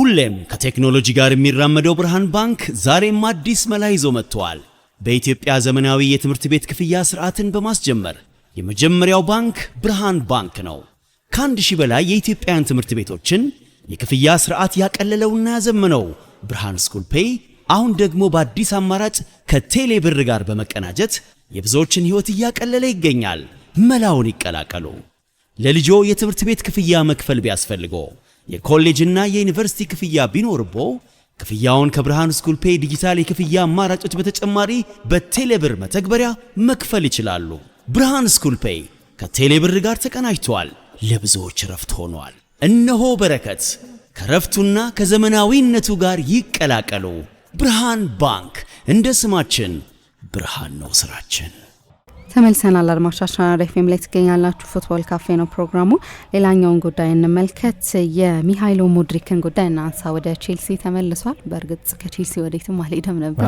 ሁሌም ከቴክኖሎጂ ጋር የሚራመደው ብርሃን ባንክ ዛሬም አዲስ መላ ይዞ መጥቷል። በኢትዮጵያ ዘመናዊ የትምህርት ቤት ክፍያ ስርዓትን በማስጀመር የመጀመሪያው ባንክ ብርሃን ባንክ ነው። ከ1000 በላይ የኢትዮጵያን ትምህርት ቤቶችን የክፍያ ስርዓት ያቀለለውና ያዘመነው ብርሃን ስኩል ፔይ አሁን ደግሞ በአዲስ አማራጭ ከቴሌ ብር ጋር በመቀናጀት የብዙዎችን ህይወት እያቀለለ ይገኛል። መላውን ይቀላቀሉ። ለልጆ የትምህርት ቤት ክፍያ መክፈል ቢያስፈልጎ የኮሌጅና የዩኒቨርሲቲ ክፍያ ቢኖርቦ ክፍያውን ከብርሃን ስኩል ፔይ ዲጂታል የክፍያ አማራጮች በተጨማሪ በቴሌ ብር መተግበሪያ መክፈል ይችላሉ። ብርሃን ስኩል ፔይ ከቴሌ ብር ጋር ተቀናጅቷል። ለብዙዎች ረፍት ሆኗል። እነሆ በረከት ከረፍቱና ከዘመናዊነቱ ጋር ይቀላቀሉ። ብርሃን ባንክ እንደ ስማችን ብርሃን ነው ስራችን። ተመልሰናል። አድማጮቻችን ኤፍኤም ላይ ትገኛላችሁ። ፉትቦል ካፌ ነው ፕሮግራሙ። ሌላኛውን ጉዳይ እንመልከት። የሚሃይሎ ሙድሪክን ጉዳይ እናንሳ። ወደ ቼልሲ ተመልሷል። በእርግጥ ከቼልሲ ወዴትም አልሄደም ነበር።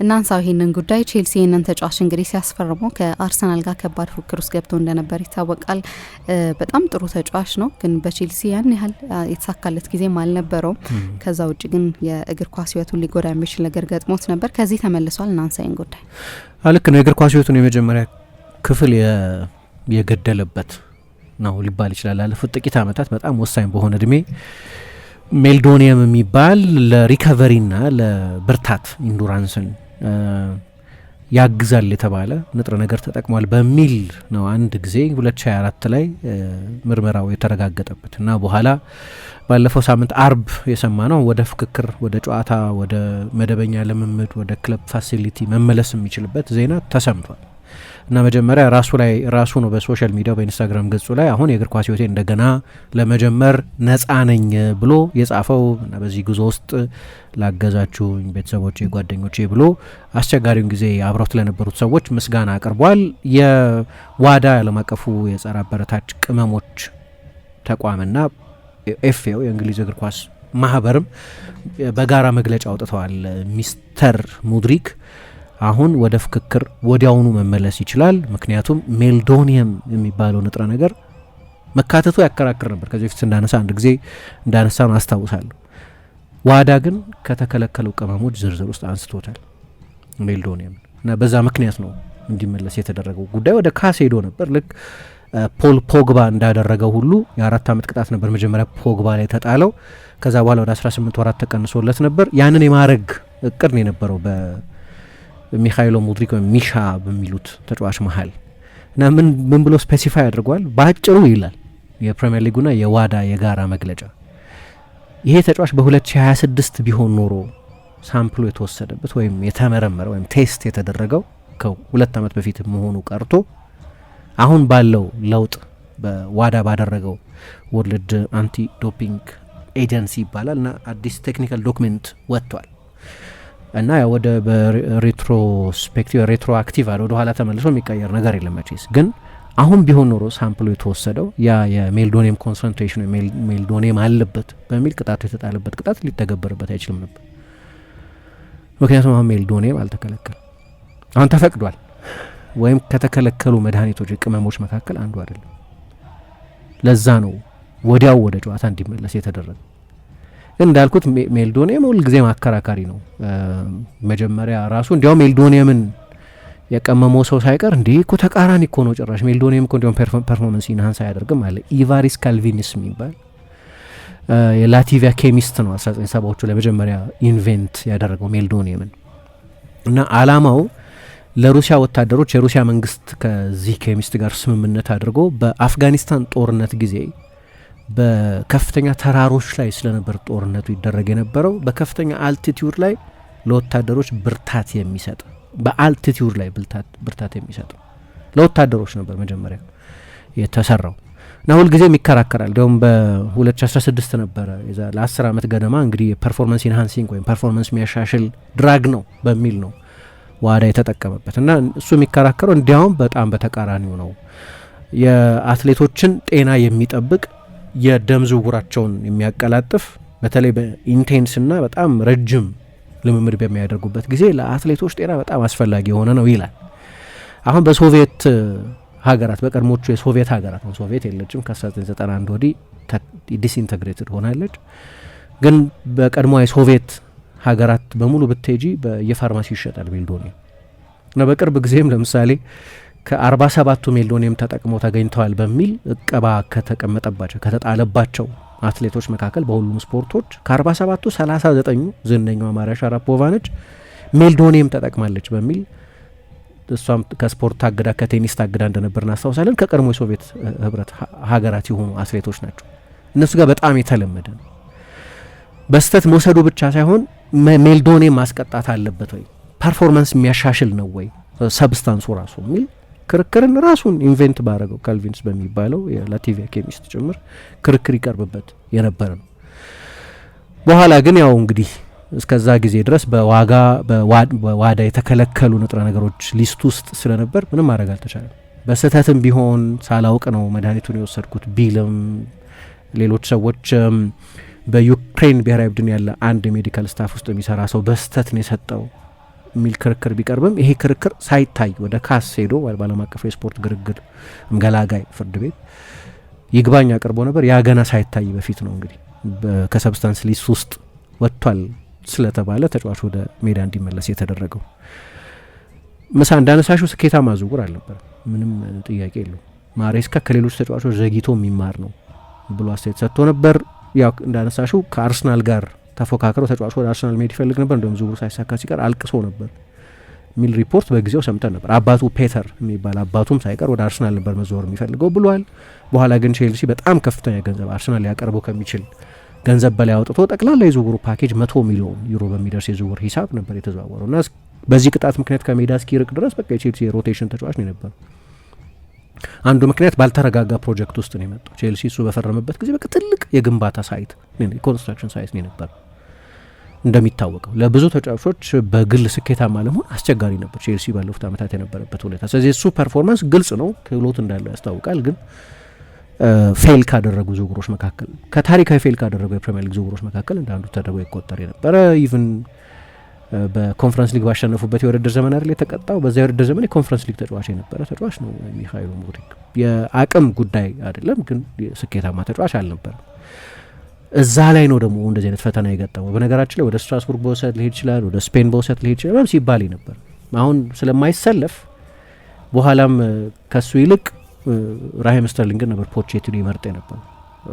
እናንሳው ይሄንን ጉዳይ። ቼልሲ ይሄንን ተጫዋች እንግዲህ ሲያስፈርመው ከአርሰናል ጋር ከባድ ፉክክር ውስጥ ገብቶ እንደነበር ይታወቃል። በጣም ጥሩ ተጫዋች ነው፣ ግን በቼልሲ ያን ያህል የተሳካለት ጊዜም አልነበረውም። ከዛ ውጭ ግን የእግር ኳስ ህይወቱን ሊጎዳ የሚችል ነገር ገጥሞት ነበር። ከዚህ ተመልሷል። እናንሳ ይሄን ጉዳይ። ልክ ነው። የእግር ኳስ ህይወቱን የመጀመሪያ ክፍል የገደለበት ነው ሊባል ይችላል። ላለፉት ጥቂት ዓመታት በጣም ወሳኝ በሆነ እድሜ ሜልዶኒየም የሚባል ለሪከቨሪና ለብርታት ኢንዱራንስን ያግዛል የተባለ ንጥረ ነገር ተጠቅሟል በሚል ነው አንድ ጊዜ 2024 ላይ ምርመራው የተረጋገጠበት እና በኋላ ባለፈው ሳምንት አርብ የሰማ ነው ወደ ፍክክር፣ ወደ ጨዋታ፣ ወደ መደበኛ ልምምድ፣ ወደ ክለብ ፋሲሊቲ መመለስ የሚችልበት ዜና ተሰምቷል። እና መጀመሪያ ራሱ ነው በሶሻል ሚዲያ በኢንስታግራም ገጹ ላይ አሁን የእግር ኳስ ህይወቴ እንደገና ለመጀመር ነጻ ነኝ ብሎ የጻፈው እና በዚህ ጉዞ ውስጥ ላገዛችሁኝ ቤተሰቦቼ፣ ጓደኞቼ ብሎ አስቸጋሪውን ጊዜ አብረውት ለነበሩት ሰዎች ምስጋና አቅርቧል። የዋዳ ዓለም አቀፉ የጸረ አበረታች ቅመሞች ተቋምና ኤፍኤ የእንግሊዝ እግር ኳስ ማህበርም በጋራ መግለጫ አውጥተዋል። ሚስተር ሙድሪክ አሁን ወደ ፍክክር ወዲያውኑ መመለስ ይችላል፣ ምክንያቱም ሜልዶኒየም የሚባለው ንጥረ ነገር መካተቱ ያከራክር ነበር። ከዚህ በፊት እንዳነሳ አንድ ጊዜ እንዳነሳ ነው አስታውሳለሁ። ዋዳ ግን ከተከለከሉ ቅመሞች ዝርዝር ውስጥ አንስቶታል ሜልዶኒየም እና በዛ ምክንያት ነው እንዲመለስ የተደረገው። ጉዳይ ወደ ካስ ሄዶ ነበር። ልክ ፖል ፖግባ እንዳደረገው ሁሉ የ4 ዓመት ቅጣት ነበር መጀመሪያ ፖግባ ላይ ተጣለው። ከዛ በኋላ ወደ 18 ወራት ተቀንሶለት ነበር። ያንን የማድረግ እቅድ ነው የነበረው ሚሃይሎ ሙድሪክ ወይም ሚሻ በሚሉት ተጫዋች መሀል እና ምን ብሎ ስፔሲፋይ አድርጓል? ባጭሩ ይላል የፕሪሚየር ሊጉና የዋዳ የጋራ መግለጫ፣ ይሄ ተጫዋች በ2026 ቢሆን ኖሮ ሳምፕሉ የተወሰደበት ወይም የተመረመረ ወይም ቴስት የተደረገው ከ2 ዓመት በፊት መሆኑ ቀርቶ አሁን ባለው ለውጥ በዋዳ ባደረገው ወርልድ አንቲ ዶፒንግ ኤጀንሲ ይባላል እና አዲስ ቴክኒካል ዶክመንት ወጥቷል እና ወደ በሬትሮስፔክቲቭ ሬትሮ አክቲቭ አለ ወደ ኋላ ተመልሶ የሚቀየር ነገር የለም። መቼስ ግን አሁን ቢሆን ኖሮ ሳምፕሉ የተወሰደው ያ የሜልዶኒየም ኮንሰንትሬሽን ሜልዶኒየም አለበት በሚል ቅጣቱ የተጣለበት ቅጣት ሊተገበርበት አይችልም ነበር። ምክንያቱም አሁን ሜልዶኒየም አልተከለከለም። አሁን ተፈቅዷል፣ ወይም ከተከለከሉ መድኃኒቶች ቅመሞች መካከል አንዱ አይደለም። ለዛ ነው ወዲያው ወደ ጨዋታ እንዲመለስ የተደረገው። እንዳልኩት ሜልዶኒየም ሁል ጊዜ ማከራካሪ ነው። መጀመሪያ ራሱ እንዲያውም ሜልዶኒየምን የቀመመው ሰው ሳይቀር እንዲህ እኮ ተቃራኒ እኮ ነው ጭራሽ ሜልዶኒየም እኮ እንዲያውም ፐርፎርማንስ ኢንሃንስ አያደርግም አለ። ኢቫሪስ ካልቪኒስ የሚባል የላቲቪያ ኬሚስት ነው 1970ዎቹ ለመጀመሪያ ኢንቬንት ያደረገው ሜልዶኒየምን እና አላማው ለሩሲያ ወታደሮች የሩሲያ መንግስት ከዚህ ኬሚስት ጋር ስምምነት አድርጎ በአፍጋኒስታን ጦርነት ጊዜ በከፍተኛ ተራሮች ላይ ስለነበር ጦርነቱ ይደረግ የነበረው በከፍተኛ አልቲቲዩድ ላይ ለወታደሮች ብርታት የሚሰጥ በአልቲቲዩድ ላይ ብርታት የሚሰጥ ለወታደሮች ነበር መጀመሪያ የተሰራው እና ሁልጊዜም ይከራከራል። እንዲሁም በ2016 ነበረ ለ10 ዓመት ገደማ እንግዲህ ፐርፎርማንስ ኢንሃንሲንግ ወይም ፐርፎርማንስ የሚያሻሽል ድራግ ነው በሚል ነው ዋዳ የተጠቀመበት እና እሱ የሚከራከረው እንዲያውም በጣም በተቃራኒው ነው። የአትሌቶችን ጤና የሚጠብቅ የደም ዝውውራቸውን የሚያቀላጥፍ በተለይ በኢንቴንስና በጣም ረጅም ልምምድ በሚያደርጉበት ጊዜ ለአትሌቶች ጤና በጣም አስፈላጊ የሆነ ነው ይላል። አሁን በሶቪየት ሀገራት በቀድሞቹ የሶቪየት ሀገራት ነው ሶቪየት የለችም ከ1991 ወዲህ ዲስኢንተግሬትድ ሆናለች። ግን በቀድሞ የሶቪየት ሀገራት በሙሉ ብትሄጂ በየፋርማሲ ይሸጣል ሜልዶኒየም እና በቅርብ ጊዜም ለምሳሌ ከ47ቱ ሜልዶኒየም ተጠቅመው ተገኝተዋል በሚል እቀባ ከተቀመጠባቸው ከተጣለባቸው አትሌቶች መካከል በሁሉም ስፖርቶች ከ47ቱ 39ኙ ዝነኛዋ ማሪያ ሻራፖቫ ነች። ሜልዶኒየም ተጠቅማለች በሚል እሷም ከስፖርት ታግዳ ከቴኒስ ታግዳ እንደነበር እናስታውሳለን። ከቀድሞ የሶቪየት ህብረት ሀገራት የሆኑ አትሌቶች ናቸው። እነሱ ጋር በጣም የተለመደ ነው። በስተት መውሰዱ ብቻ ሳይሆን ሜልዶኒየም ማስቀጣት አለበት ወይ፣ ፐርፎርማንስ የሚያሻሽል ነው ወይ ሰብስታንሱ ራሱ የሚል ክርክርን ራሱን ኢንቨንት ባረገው ካልቪንስ በሚባለው የላቲቪያ ኬሚስት ጭምር ክርክር ይቀርብበት የነበረ ነው። በኋላ ግን ያው እንግዲህ እስከዛ ጊዜ ድረስ በዋዳ የተከለከሉ ንጥረ ነገሮች ሊስት ውስጥ ስለነበር ምንም ማድረግ አልተቻለም። በስህተትም ቢሆን ሳላውቅ ነው መድኃኒቱን የወሰድኩት ቢልም ሌሎች ሰዎች በዩክሬን ብሔራዊ ቡድን ያለ አንድ ሜዲካል ስታፍ ውስጥ የሚሰራ ሰው በስህተት ነው የሰጠው የሚል ክርክር ቢቀርብም ይሄ ክርክር ሳይታይ ወደ ካስ ሄዶ በዓለም አቀፍ የስፖርት ግርግር ገላጋይ ፍርድ ቤት ይግባኝ አቅርቦ ነበር። ያ ገና ሳይታይ በፊት ነው እንግዲህ ከሰብስታንስ ሊስት ውስጥ ወጥቷል ስለተባለ ተጫዋቹ ወደ ሜዳ እንዲመለስ የተደረገው። ምሳ እንዳነሳሹ ስኬታማ ዝውውር አልነበረም፣ ምንም ጥያቄ የለው። ማሬስካ ከሌሎች ተጫዋቾች ዘግይቶ የሚማር ነው ብሎ አስተያየት ሰጥቶ ነበር። ያው እንዳነሳሹ ከአርሰናል ጋር ተፎካክረው ተጫዋቹ ወደ አርሰናል መሄድ ይፈልግ ነበር፣ እንደውም ዝውውሩ ሳይሳካ ሲቀር አልቅሶ ነበር የሚል ሪፖርት በጊዜው ሰምተን ነበር። አባቱ ፔተር የሚባል አባቱም ሳይቀር ወደ አርሰናል ነበር መዘወር የሚፈልገው ብሏል። በኋላ ግን ቼልሲ በጣም ከፍተኛ ገንዘብ አርሰናል ሊያቀርበው ከሚችል ገንዘብ በላይ አውጥቶ ጠቅላላ የዝውውሩ ፓኬጅ 100 ሚሊዮን ዩሮ በሚደርስ የዝውውር ሂሳብ ነበር የተዘዋወረው እና በዚህ ቅጣት ምክንያት ከሜዳ እስኪርቅ ድረስ በቃ የቼልሲ የሮቴሽን ተጫዋች ነው የነበረው። አንዱ ምክንያት ባልተረጋጋ ፕሮጀክት ውስጥ ነው የመጣው። ቼልሲ እሱ በፈረመበት ጊዜ በቃ ትልቅ የግንባታ ሳይት የኮንስትራክሽን ሳይት ነው የነበረው። እንደሚታወቀው ለብዙ ተጫዋቾች በግል ስኬታማ ለመሆን አስቸጋሪ ነበር ቼልሲ ባለፉት ዓመታት የነበረበት ሁኔታ። ስለዚህ እሱ ፐርፎርማንስ ግልጽ ነው ክህሎት እንዳለው ያስታውቃል። ግን ፌል ካደረጉ ዝውውሮች መካከል ከታሪካዊ ፌል ካደረጉ የፕሪሚየር ሊግ ዝውውሮች መካከል እንዳንዱ ተደርጎ ይቆጠር የነበረ ኢቭን በኮንፈረንስ ሊግ ባሸነፉበት የውድድር ዘመን አይደል የተቀጣው። በዛ የውድድር ዘመን የኮንፈረንስ ሊግ ተጫዋች የነበረ ተጫዋች ነው ሚካኤል ሙድሪክ። የአቅም ጉዳይ አይደለም ግን ስኬታማ ተጫዋች አልነበረም። እዛ ላይ ነው ደግሞ እንደዚህ አይነት ፈተና የገጠመው። በነገራችን ላይ ወደ ስትራስቡርግ በውሰት ሊሄድ ይችላል፣ ወደ ስፔን በውሰት ሊሄድ ይችላል ሲባል ነበር። አሁን ስለማይሰለፍ በኋላም ከሱ ይልቅ ራሂም ስተርሊንግን ነበር ፖቼቲኖ ይመርጥ ነበር።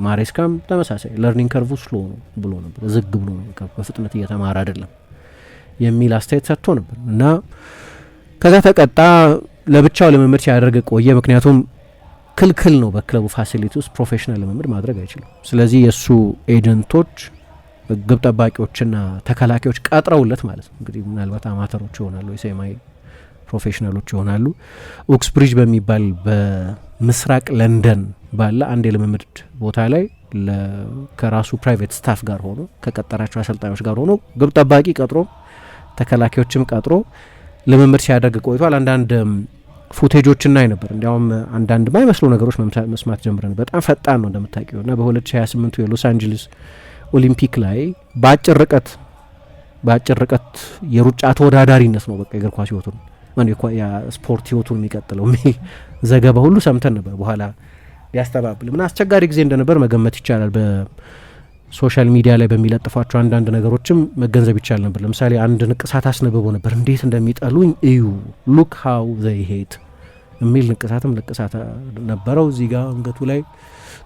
ማሬስካም ተመሳሳይ ለርኒንግ ከርቭ ስሎ ነው ብሎ ነበር፣ ዝግ ብሎ ነው በፍጥነት እየተማረ አይደለም የሚል አስተያየት ሰጥቶ ነበር እና ከዛ ተቀጣ። ለብቻው ልምምድ ሲያደርግ ቆየ። ምክንያቱም ክልክል ነው በክለቡ ፋሲሊቲ ውስጥ ፕሮፌሽናል ልምምድ ማድረግ አይችልም። ስለዚህ የእሱ ኤጀንቶች ግብ ጠባቂዎችና ተከላካዮች ቀጥረውለት ማለት ነው እንግዲህ ምናልባት አማተሮች ይሆናሉ የሰማይ ፕሮፌሽናሎች ይሆናሉ። ኦክስብሪጅ በሚባል በምስራቅ ለንደን ባለ አንድ የልምምድ ቦታ ላይ ከራሱ ፕራይቬት ስታፍ ጋር ሆኖ ከቀጠራቸው አሰልጣኞች ጋር ሆኖ ግብ ጠባቂ ቀጥሮ ተከላካዮችም ቀጥሮ ልምምድ ሲያደርግ ቆይቷል። አንዳንድ ፉቴጆች እናይ ነበር። እንዲያውም አንዳንድ ማይመስሉ ነገሮች መስማት ጀምረን በጣም ፈጣን ነው እንደምታውቂው እና በ2028 የሎስ አንጀለስ ኦሊምፒክ ላይ በአጭር ርቀት የሩጫ ተወዳዳሪነት ነው በቃ የእግር ኳስ ህይወቱን ስፖርት ህይወቱን የሚቀጥለው የሚል ዘገባ ሁሉ ሰምተን ነበር። በኋላ ሊያስተባብል ምን አስቸጋሪ ጊዜ እንደነበር መገመት ይቻላል። በሶሻል ሚዲያ ላይ በሚለጥፏቸው አንዳንድ ነገሮችም መገንዘብ ይቻል ነበር። ለምሳሌ አንድ ንቅሳት አስነብቦ ነበር፣ እንዴት እንደሚጠሉኝ እዩ ሉክ ሃው ዘይ ሄት የሚል ንቅሳት ነበረው። እዚህ ጋር አንገቱ ላይ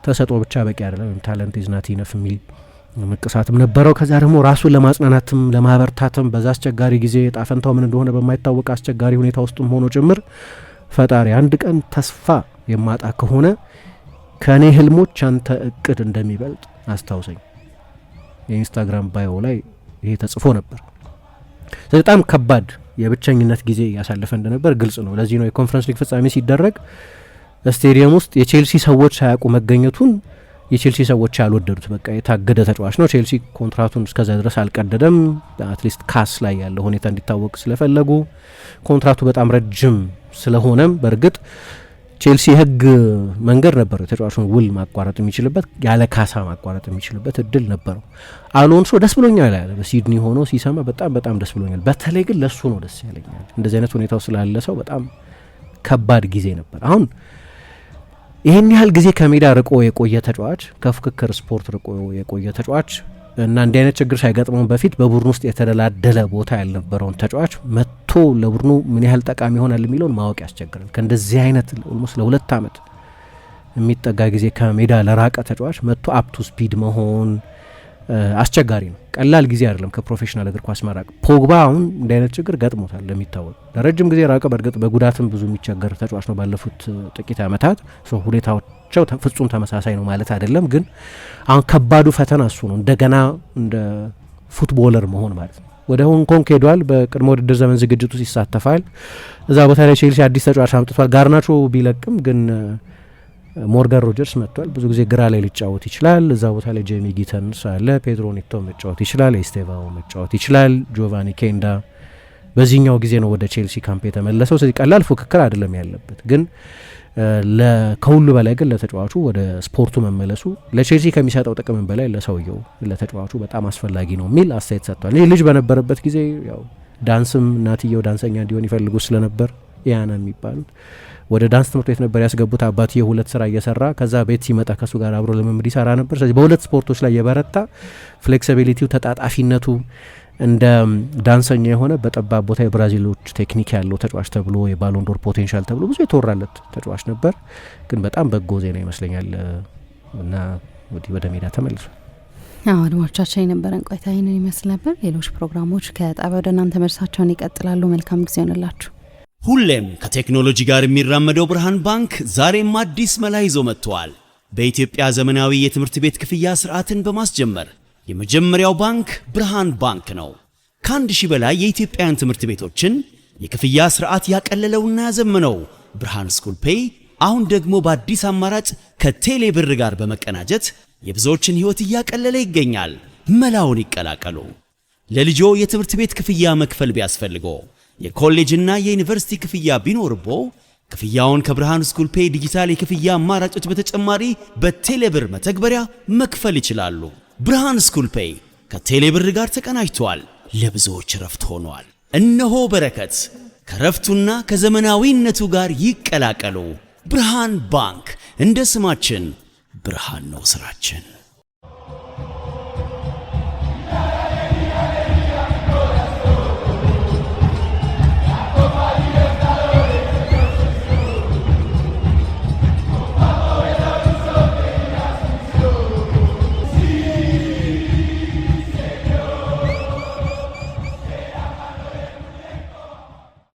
ተሰጥኦ ብቻ በቂ አይደለም ወይም ታለንት ኢዝ ናት ኢነፍ የሚል ንቅሳትም ነበረው። ከዛ ደግሞ ራሱን ለማጽናናትም ለማበርታትም በዛ አስቸጋሪ ጊዜ ጣፈንታው ምን እንደሆነ በማይታወቅ አስቸጋሪ ሁኔታ ውስጥም ሆኖ ጭምር ፈጣሪ አንድ ቀን ተስፋ የማጣ ከሆነ ከእኔ ህልሞች አንተ እቅድ እንደሚበልጥ አስታውሰኝ የኢንስታግራም ባዮ ላይ ይሄ ተጽፎ ነበር። በጣም ከባድ የብቸኝነት ጊዜ ያሳለፈ እንደነበር ግልጽ ነው። ለዚህ ነው የኮንፈረንስ ሊግ ፍጻሜ ሲደረግ ስቴዲየም ውስጥ የቼልሲ ሰዎች ሳያውቁ መገኘቱን የቼልሲ ሰዎች ያልወደዱት። በቃ የታገደ ተጫዋች ነው። ቼልሲ ኮንትራቱን እስከዛ ድረስ አልቀደደም። አትሊስት ካስ ላይ ያለው ሁኔታ እንዲታወቅ ስለፈለጉ ኮንትራቱ በጣም ረጅም ስለሆነም በእርግጥ ቼልሲ የህግ መንገድ ነበረው የተጫዋቹን ውል ማቋረጥ የሚችልበት ያለ ካሳ ማቋረጥ የሚችልበት እድል ነበረው። አሎንሶ ደስ ብሎኛል ያለ በሲድኒ ሆኖ ሲሰማ በጣም ደስ ብሎኛል። በተለይ ግን ለሱ ነው ደስ ያለኛል። እንደዚህ አይነት ሁኔታው ስላለ ሰው በጣም ከባድ ጊዜ ነበር። አሁን ይህን ያህል ጊዜ ከሜዳ ርቆ የቆየ ተጫዋች ከፉክክር ስፖርት ርቆ የቆየ ተጫዋች እና እንዲህ አይነት ችግር ሳይገጥመው በፊት በቡድኑ ውስጥ የተደላደለ ቦታ ያልነበረውን ተጫዋች መጥቶ ለቡድኑ ምን ያህል ጠቃሚ ይሆናል የሚለውን ማወቅ ያስቸግራል። ከእንደዚህ አይነት ኦልሞስት ለ2 ዓመት የሚጠጋ ጊዜ ከሜዳ ለራቀ ተጫዋች መጥቶ አፕ ቱ ስፒድ መሆን አስቸጋሪ ነው። ቀላል ጊዜ አይደለም ከፕሮፌሽናል እግር ኳስ መራቅ። ፖግባ አሁን እንዲህ አይነት ችግር ገጥሞታል። ለሚታወቅ ለረጅም ጊዜ ራቀ። በእርግጥ በጉዳትም ብዙ የሚቸገር ተጫዋች ነው ባለፉት ጥቂት ዓመታት። ሁኔታዎቻቸው ፍጹም ተመሳሳይ ነው ማለት አይደለም፣ ግን አሁን ከባዱ ፈተና እሱ ነው። እንደገና እንደ ፉትቦለር መሆን ማለት ነው። ወደ ሆንግ ኮንግ ሄዷል። በቅድመ ውድድር ዘመን ዝግጅቱ ይሳተፋል። እዛ ቦታ ላይ ቼልሲ አዲስ ተጫዋች አምጥቷል። ጋርናቾ ቢለቅም ግን ሞርጋን ሮጀርስ መጥቷል። ብዙ ጊዜ ግራ ላይ ሊጫወት ይችላል። እዛ ቦታ ላይ ጄሚ ጊተንስ አለ፣ ፔድሮ ኔቶ መጫወት ይችላል፣ ኤስቴቫኦ መጫወት ይችላል፣ ጆቫኒ ኬንዳ በዚህኛው ጊዜ ነው ወደ ቼልሲ ካምፕ የተመለሰው። ስለዚህ ቀላል ፉክክር አይደለም ያለበት፣ ግን ከሁሉ በላይ ግን ለተጫዋቹ ወደ ስፖርቱ መመለሱ ለቼልሲ ከሚሰጠው ጥቅም በላይ ለሰውየው ለተጫዋቹ በጣም አስፈላጊ ነው የሚል አስተያየት ሰጥቷል። ይህ ልጅ በነበረበት ጊዜ ያው ዳንስም እናትየው ዳንሰኛ እንዲሆን ይፈልጉ ስለነበር ያና የሚባሉት ወደ ዳንስ ትምህርት ቤት ነበር ያስገቡት። አባትየው 2 ስራ እየሰራ ከዛ ቤት ሲመጣ ከሱ ጋር አብሮ ልምምድ ይሰራ ነበር። ስለዚህ በሁለት ስፖርቶች ላይ የበረታ ፍሌክሲቢሊቲው፣ ተጣጣፊነቱ እንደ ዳንሰኛ የሆነ በጠባብ ቦታ የብራዚሎች ቴክኒክ ያለው ተጫዋች ተብሎ የባሎንዶር ፖቴንሻል ተብሎ ብዙ የተወራለት ተጫዋች ነበር። ግን በጣም በጎ ዜና ይመስለኛል እና ወደ ሜዳ ተመልሷል። አድማጮቻችን የነበረን ቆይታ ይህንን ይመስል ነበር። ሌሎች ፕሮግራሞች ከጣቢያ ወደ እናንተ መርሳቸውን ይቀጥላሉ። መልካም ጊዜ ይሆንላችሁ። ሁሌም ከቴክኖሎጂ ጋር የሚራመደው ብርሃን ባንክ ዛሬም አዲስ መላ ይዞ መጥቷል። በኢትዮጵያ ዘመናዊ የትምህርት ቤት ክፍያ ስርዓትን በማስጀመር የመጀመሪያው ባንክ ብርሃን ባንክ ነው። ከ1000 በላይ የኢትዮጵያውያን ትምህርት ቤቶችን የክፍያ ስርዓት ያቀለለውና ያዘመነው ብርሃን ስኩል ፔይ አሁን ደግሞ በአዲስ አማራጭ ከቴሌ ብር ጋር በመቀናጀት የብዙዎችን ሕይወት እያቀለለ ይገኛል። መላውን ይቀላቀሉ። ለልጆ የትምህርት ቤት ክፍያ መክፈል ቢያስፈልጎ የኮሌጅና የዩኒቨርሲቲ ክፍያ ቢኖርቦ ክፍያውን ከብርሃን ስኩል ፔይ ዲጂታል የክፍያ አማራጮች በተጨማሪ በቴሌብር መተግበሪያ መክፈል ይችላሉ። ብርሃን ስኩል ፔይ ከቴሌብር ጋር ተቀናጅቷል። ለብዙዎች ረፍት ሆኗል። እነሆ በረከት ከረፍቱና ከዘመናዊነቱ ጋር ይቀላቀሉ። ብርሃን ባንክ እንደ ስማችን ብርሃን ነው ስራችን።